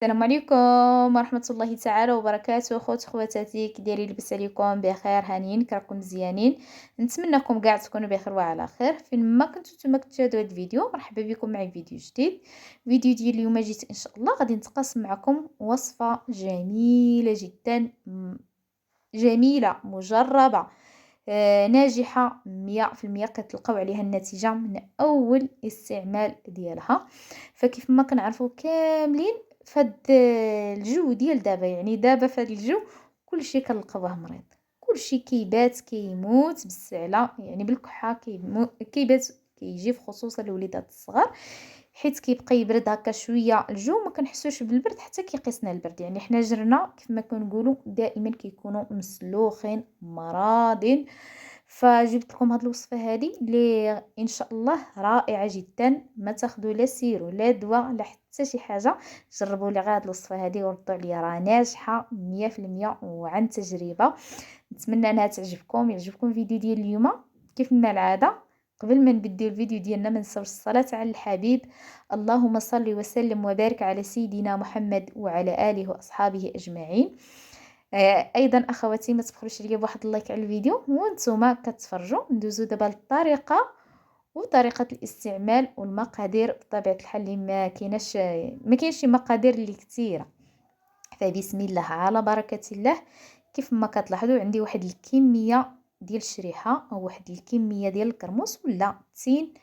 السلام عليكم ورحمة الله تعالى وبركاته. خواتاتي كي دايرين؟ لاباس عليكم؟ بخير؟ هانيين؟ كراكم مزيانين؟ نتمنىكم كاع تكونوا بخير وعلى خير فين ما كنتو نتوما كتشاهدوا هذا الفيديو. مرحبا بكم معي فيديو جديد. فيديو ديال اليوم جيت ان شاء الله غادي نتقاسم معكم وصفة جميلة جدا، جميلة مجربة، ناجحة 100%. كتلقاو عليها النتيجة من أول استعمال ديالها. فكيف ما كنعرفوا كاملين فهاد الجو ديال دابا، يعني دابا فهاد الجو كلشي كنلقاوه مريض، كلشي كيبات كيموت بالسعلة، يعني بالكحة كيبات كيجي في خصوصا الوليدات الصغار، حيت كيبقى يبرد هكا شويه الجو، ما كنحسوش بالبرد حتى كيقيسنا البرد. يعني حنا جرنا كيف ما كنقولوا دائما كيكونوا مسلوخين مرضين. فجبت لكم هذه الوصفه هذه اللي ان شاء الله رائعه جدا. ما تاخذوا لا سيرو لا دواء لا حتى شي حاجه، جربوا لي غير هذه الوصفه هذه وردوا عليا، راه ناجحه 100% وعن تجربه. نتمنى انها يعجبكم الفيديو ديال اليوم. كيف ما العاده قبل ما نبداو الفيديو ديالنا ما نساوش الصلاه على الحبيب. اللهم صل وسلم وبارك على سيدنا محمد وعلى اله واصحابه اجمعين. ايضا اخواتي ما تبخلوش ليا بواحد اللايك على الفيديو وانتم كتفرجوا. ندوزو دابا للطريقه وطريقه الاستعمال والمقادير. بطبيعه الحال اللي ما كاينش شي مقادير اللي كثيره، فبسم الله على بركه الله. كيف ما كتلاحظوا عندي واحد الكميه ديال الشريحه او واحد الكميه ديال الكرموس ولا تين،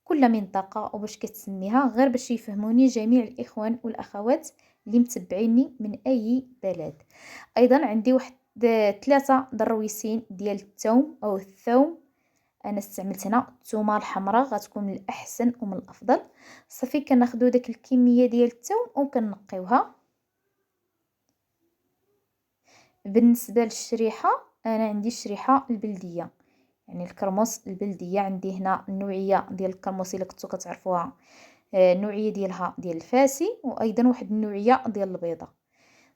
كل منطقه وباش كتسميها، غير باش يفهموني جميع الاخوان والاخوات اللي متبعيني من اي بلد. ايضا عندي واحد 3 ضرويسين ديال الثوم او الثوم. انا استعملت هنا الثومه الحمراء، غتكون من الاحسن ومن الافضل. صافي كناخذوا داك الكميه ديال الثوم وكنقيوها. بالنسبه للشريحه انا عندي الشريحه البلديه، يعني الكرموس البلديه. عندي هنا النوعيه ديال الكرموس اللي كنتو كتعرفوها، النوعيه ديالها ديال الفاسي، وايضا واحد النوعيه ديال البيضه.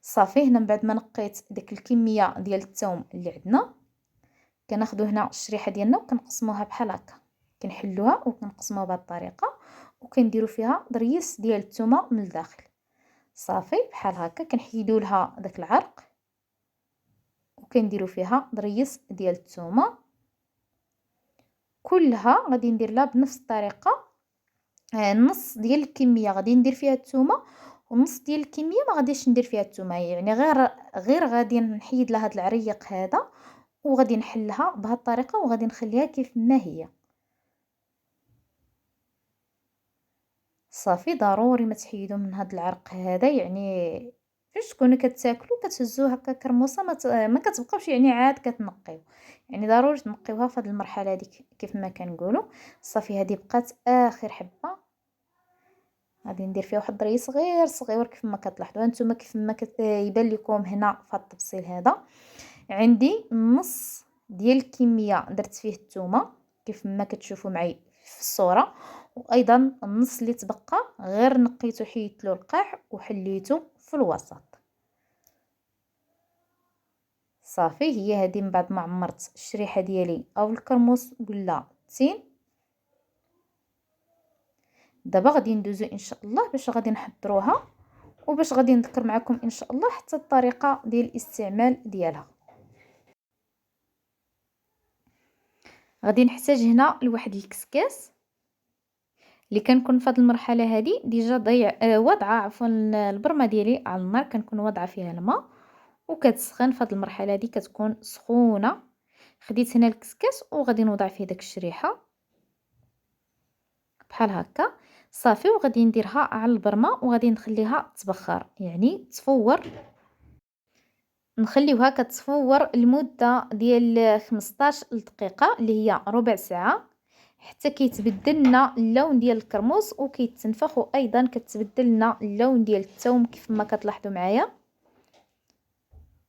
صافي هنا من بعد ما نقيت ديك الكميه ديال الثوم اللي عندنا، كناخذوا هنا الشريحه ديالنا وكنقسموها بحال هكا، كنحلوها وكنقسموها بهذه الطريقه، وكنديروا فيها ضريس ديال الثومه من الداخل. صافي بحال هكا كنحيدوا لها داك العرق وكنديروا فيها ضريس ديال الثومه كلها. غادي ندير لها بنفس الطريقه. نص ديال الكميه غادي ندير فيها الثومه، ونص ديال الكميه ما غاديش ندير فيها الثومه، يعني غير غادي نحيد لها هذا العريق هذا وغادي نحلها بهذه الطريقه وغادي نخليها كيف ما هي. صافي ضروري ما تحيدوا من هذا العرق هذا، يعني فاش تكونوا كتاكلوا كتهزوا هكا كرموسه ما كتبقاوش يعني عاد كتنقيو، يعني ضروري تنقيوها في هذه المرحله هذه كيف ما كنقولوا. صافي هذه بقات اخر حبه، غادي ندير فيها واحد الضريس صغير صغير كيف ما كتلاحظوا انتم. كيف ما كيبان لكم هنا في التفصيل هذا، عندي نص ديال الكميه درت فيه الثومه كيف ما كتشوفوا معي في الصوره، وايضا النص اللي تبقى غير نقيته حيدت له القاع وحليته في الوسط. صافي هي هذه من بعد ما عمرت الشريحه ديالي او الكرموس ولا التين. دابا غادي ندوزو ان شاء الله باش غادي نحضروها وباش غادي نذكر معكم ان شاء الله حتى الطريقه ديال الاستعمال ديالها. غادي نحتاج هنا لواحد الكسكاس اللي كنكون في هذه المرحله هذه ديجا ضيع واضعه عفوا البرمه ديالي على النار، كنكون واضعه فيها الماء وكتسخن. في هذه المرحله هذه كتكون سخونه. خديت هنا الكسكاس وغادي نوضع فيه داك الشريحه بحال هكا. صافي وغادي نديرها على البرمه وغادي نخليها تبخر، يعني تفور. نخليوها كتفور لمده ديال 15 دقيقه اللي هي ربع ساعه، حتى كيتبدل لنا اللون ديال الكرموس وكيتنفخ، وايضا كتبدل لنا اللون ديال الثوم كيف ما كتلاحظوا معايا.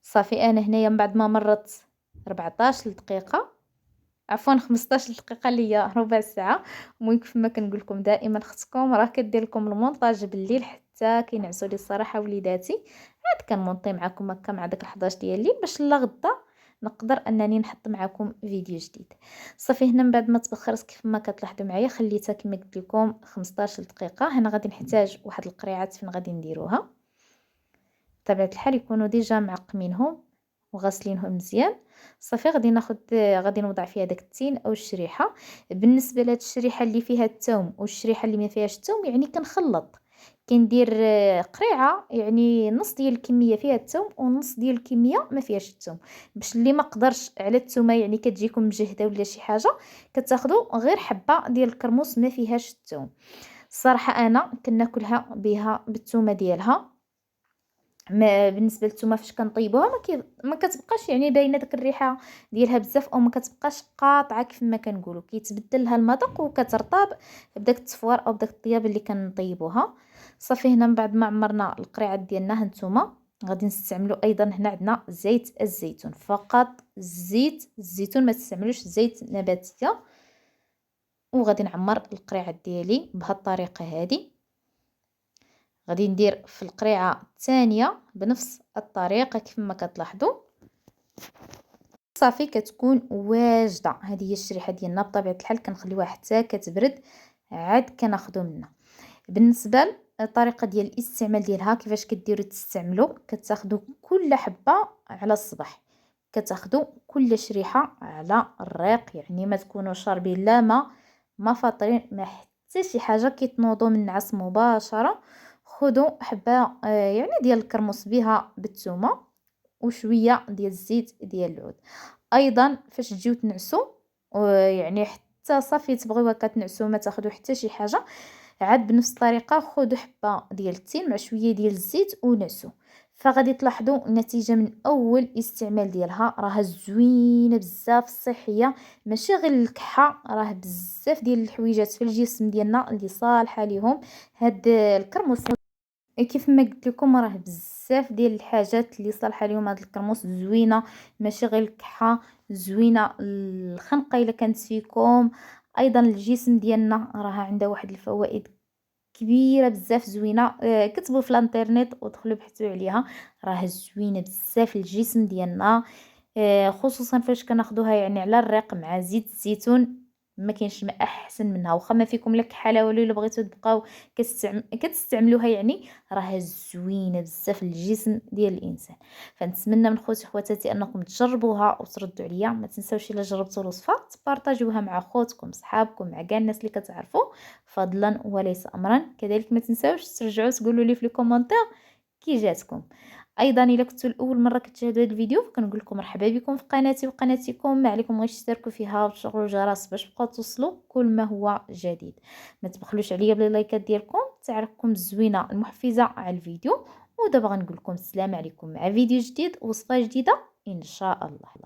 صافي انا هنايا من بعد ما مرت 14 دقيقه، عفوا 15 دقيقه اللي هي ربع ساعه. المهم كيف ما كنقول لكم دائما اختكم راه كدير لكم المونتاج بالليل حتى كينعسوا لي الصراحه وليداتي. عاد كنمونطي معكم هكا مع داك 11 ديال الليل باش لا غدا نقدر انني نحط معكم فيديو جديد. صافي هنا من بعد ما تبخرت كيف ما كتلاحظوا معايا خليتها كما قلت لكم 15 دقيقه. هنا غادي نحتاج واحد القريعات فين غادي نديروها. بطبيعة الحال يكونوا ديجا معقمينهم وغاسلينهم مزيان. صافي غادي نوضع فيها داك التين او الشريحه. بالنسبه لهاد الشريحه اللي فيها الثوم والشريحه اللي ما فيهاش الثوم يعني كنخلط، كندير قريعه يعني نص ديال الكميه فيها الثوم ونص ديال الكميه ما فيهاش الثوم، باش اللي ما قدرش على الثومه يعني كتجيكم مجهده ولا شي حاجه كتاخذوا غير حبه ديال الكرموس ما فيهاش الثوم. الصراحه انا كناكلها بها بالثومه ديالها. ما بالنسبه للثومه فاش كنطيبوها ما كتبقاش يعني باينه داك الريحه ديالها بزاف، او ما كتبقاش قاطعه كيف ما كنقولوا، كيتبدل لها المذاق وكترطاب بداك التصفوار او بداك الطياب اللي كنطيبوها. صافي هنا من بعد ما عمرنا القريعات ديالنا هانتوما غادي نستعملوا ايضا هنا عندنا زيت الزيتون، فقط زيت الزيتون، ما تستعملوش زيت نباتيه. وغادي نعمر القريعات ديالي بهذه الطريقه هذه. غادي ندير في القريعه الثانيه بنفس الطريقه كيف ما كتلاحظوا. صافي كتكون واجده. هذه هي الشريحه ديالنا بطبيعه الحال كنخليوها حتى كتبرد عاد كناخذوا منها. بالنسبه للطريقه ديال الاستعمال ديالها كيفاش كديروا تستعملوا، كتاخذوا كل حبه على الصباح، كتاخذوا كل شريحه على الريق، يعني ما تكونوا شاربين لا ما فاطرين ما حتى شي حاجه، كيتنوضوا من النعاس مباشره. خذوا حبه يعني ديال الكرموس بها بالثومه وشويه ديال الزيت ديال العود. ايضا فاش تجيو تنعسوا يعني حتى صافي تبغيوها كتنعسوا ما تاخذوا حتى شي حاجه، عاد بنفس الطريقه خذوا حبه ديال التين مع شويه ديال الزيت ونعسوا. فغادي تلاحظوا النتيجه من اول استعمال ديالها راها زوينه بزاف صحيه، ماشي غير الكحه، راه بزاف ديال الحويجات في الجسم ديالنا اللي صالحه ليهم هاد الكرموس. كيف ما قلت لكم راه بزاف ديال الحاجات اللي صالحه ليهم هاد الكرموس زوينه، ماشي غير الكحه، زوينه الخنقه الا كانت فيكم. ايضا الجسم ديالنا راه عندها واحد الفوائد كبيره بزاف زوينه. كتبوا في الانترنت ودخلوا بحثوا عليها، راه زوينه بزاف الجسم ديالنا. خصوصا فاش كناخذوها يعني على الريق مع زيت الزيتون، ما كاينش ما احسن منها. واخا ما فيكم لا كحله ولا بغيتو تبقاو كتستعملوها يعني راه زوينه بزاف للجسم ديال الانسان. فنتمنى من خوتي خواتاتي انكم تجربوها وتردوا عليا. ما تنساوش الا جربتوا الوصفه تبارطاجيوها مع خوتكم صحابكم مع كاع الناس اللي كتعرفوا، فضلا وليس امرا. كذلك ما تنساوش ترجعوا تقولوا لي في لي كومونتير كي جاتكم. ايضا الا كنتوا الاول مره كتشاهدوا هذا الفيديو فكنقول لكم مرحبا بكم في قناتي وقناتكم. ما عليكم غير تشتركوا فيها وتشغلوا الجرس باش تبقاو توصلوا كل ما هو جديد. ما تبخلوش عليا باللايكات ديالكم، تعرفكم الزوينه المحفزه على الفيديو. ودابا غنقول لكم السلام عليكم مع فيديو جديد وصفه جديده ان شاء الله.